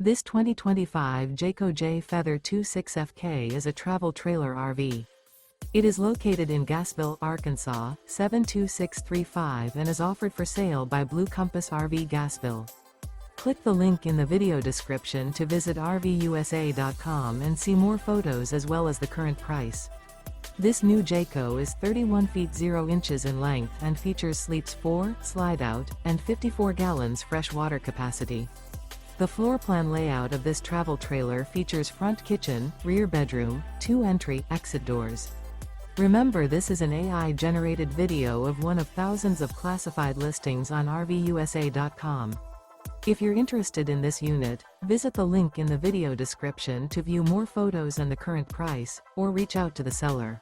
This 2025 Jayco Jay Feather 26FK is a travel trailer RV. It is located in Gassville, Arkansas, 72635 and is offered for sale by Blue Compass RV Gassville. Click the link in the video description to visit RVUSA.com and see more photos as well as the current price. This new Jayco is 31 feet 0 inches in length and features sleeps 4, slide-out, and 54 gallons fresh water capacity. The floor plan layout of this travel trailer features front kitchen, rear bedroom, 2 entry/exit doors. Remember, this is an AI-generated video of one of thousands of classified listings on RVUSA.com. If you're interested in this unit, visit the link in the video description to view more photos and the current price, or reach out to the seller.